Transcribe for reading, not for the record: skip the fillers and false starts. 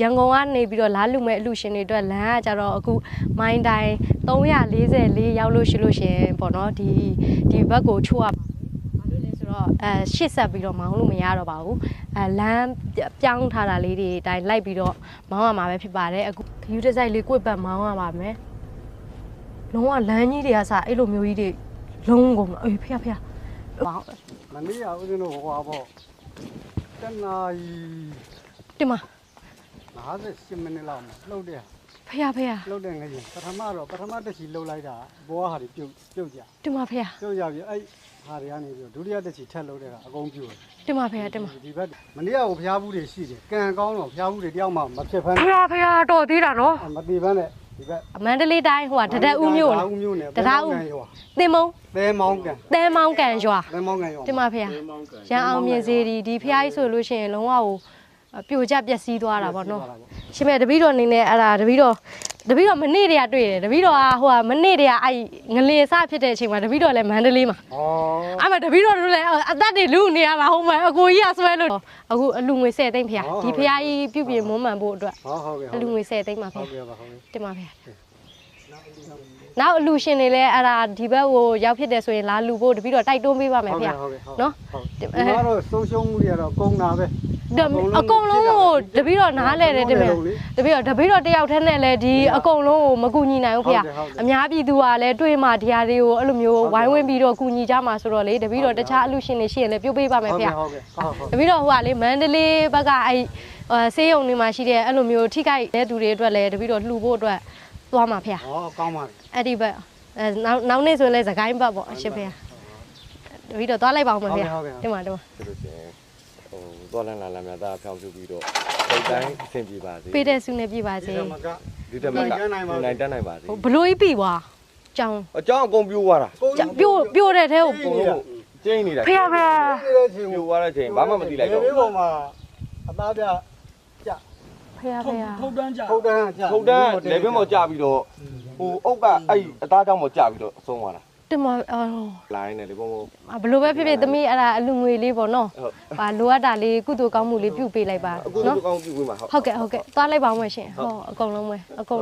ရန်ကုန်ကနေပြီးတော့လာလူမဲ့အလူရှင်တွေအတွက်လမ်းကကြတော့အခုမိုင်းတိုင်း344ရောက်လို့ရှိလို့ရှင်ပေါ့နော်ဒီဘက်ကိုချိုးရပါဘာလို့လဲဆိုတော့ရှစ်ဆက်ပြီးတော့မောင်းလို့မရတော့ပါဘူးလမ်းပြောင်းထားတာလေးတွေအတိုင်းလိုက်ပြီးတော့မောင်းရမှာပဲဖြစ်ပါတယ်အခုခယူတစ်စိုက်လေးကိုယ့်ဘက်မောင်းရပါမယ်လုံးဝလမ်းကြီးတွေကစအဲ့လိုမျိုးကြီးတွေလုံးကုန်အေးဖေဖေမနေ့ကဦးဇင်းတို့ဟောပေါ့တနာရီတင်မ58မိနစ်လောက်မှာလှုပ်တယ်ဖေလှုပ်တယ်ငရင်ပထမတစ်ချီလှုပ်လိုက်တာဘောဟာတွေပြုတ်ကြတင်မဖေပြုတ်ကြပြီအဲ့ဟာတွေကနေပြီးဒုတိယတစ်ချီထက်လှုပ်တဲ့ကအကုန်ပြုတ်တင်မဖေတင်မဒီဘက်မနေ့ကဟိုဖျားဘူးတွေရှိတယ်ကံကောင်းတော့ဖျားဘူးတွေတယောက်မှမဖြစ်ဖမ်းဖေတော်သေးတာနော်မတည်ဖမ်းနဲ့ဒီဘက်မန္တလေးတိုင်းဟိုကတရက်ဦးမြို့နဲ့တရက်ဦးသင်မုံသဲမောင်းကန်ရွာတင်မဖေရန်အောင်မြင်စေဒီဖျားကြီးဆိုလို့ရှိရင်လုံးဝဟိုပြိုကျပျက်စီးသွားတာပေါ့နော်ရှင်မဲတပည့်တော်အနေနဲ့အဲ့ဒါတပည့်တော်မနေ့တည်းကတွေ့တယ်တပည့်တော်ကဟိုကမနေ့တည်းကအဲ့ငလေစဖြစ်တဲ့အချိန်မှာတပည့်တော်လည်းမန္တလေးမှာအဲ့မှာတပည့်တော်တို့လည်းအသက်တွေလူနေရမှာဟုတ်မယ်အကိုကြီးကဆွဲလို့အခုအလူငွေ10သိန်းဖေဒီဖျားကြီးပြုပြင်မွမ်းမံဖို့အတွက်ဟုတ်ကဲ့အလူငွေ10သိန်းပါဖေဟုတ်ကဲ့ပါတင်ပါဖေနောက်အလူရှင်တွေလည်းအဲ့ဒါဒီဘက်ကိုရောက်ဖြစ်တယ်ဆိုရင်လာလူဖို့တပည့်တော်တိုက်တွန်းပေးပါမယ်ဖေနော်ဒီကတော့ဆုံးရှုံးမှုတွေကတော့ကုန်တာပဲအကုန်လုံးကိုတပည့်တော်နားလဲတယ်တပည့်တော်တယောက်တည်းနဲ့လည်းဒီအကုန်လုံးကိုမကူညီနိုင်ဘူးဖေအများပြည်သူကလည်းတွေးမှဒီဟာတွေကိုအဲ့လိုမျိုးဝိုင်းဝန်းပြီးတော့ကူညီကြမှာဆိုတော့လေတပည့်တော်တခြားအလူရှင်တွေရှိရင်လည်းပြုတ်ပေးပါမယ်ဖေတပည့်တော်ဟိုကလေမန္တလေးဘက်ကအဲ့ဆေးရုံတွေမှာရှိတဲ့အဲ့လိုမျိုးထိခိုက်တဲ့သူတွေအတွက်လည်းတပည့်တော်လှူဖို့အတွက်သွားမှာဖေကောင်းပါပြီအဲ့ဒီဘက်နောက်နေ့ဆိုရင်လည်းစကိုင်းဘက်ပေါ့အရှင်ဖေတပည့်တော်သွားလိုက်ပါဦးမယ်ဖေတင်ပါဆိုလို့ရှိရင်သွားလန်းလာမြတ်သားဖြောင်းပြပြီးတော့စိတ်တိုင်းအဆင်ပြေပါစေပေးတဲ့ဆုနဲ့ပြပါစေဒီတမကနိုင်တန်းနိုင်ပါစေဘလို့ကြီးပြီွာကြောင်းအကြောင်းအကုန်ပြိုးသွားတာပြိုးတဲ့ထဲကိုကျင်းနေတာဖေပြိုးသွားတဲ့ချိန်ဘာမှမသိလိုက်တော့ဒီပုံမှာအသားပြကြဖေထုတ်တန်းကြလေဘင်းပေါ်ကြပြီးတော့ဟိုအုတ်ကအဲ့အသားကြောင့်ပေါ်ကြပြီးတော့အဆုံးသွားတာတင်မလိုင်းနဲ့လေဘုံဘလို့ပဲဖြစ်ဖြစ်သမီးအဲ့ဒါအလူငွေလေးပေါ့နော်ဘာလိုအပ်တာလေးကုသိုလ်ကောင်းမှုလေးပြုပေးလိုက်ပါနော်ကုသိုလ်ကောင်းပြုပေးပါဟုတ်ကဲ့သွားလိုက်ပါဦးမရှင်ဟောအကုန်လုံးပဲအကုန်လုံး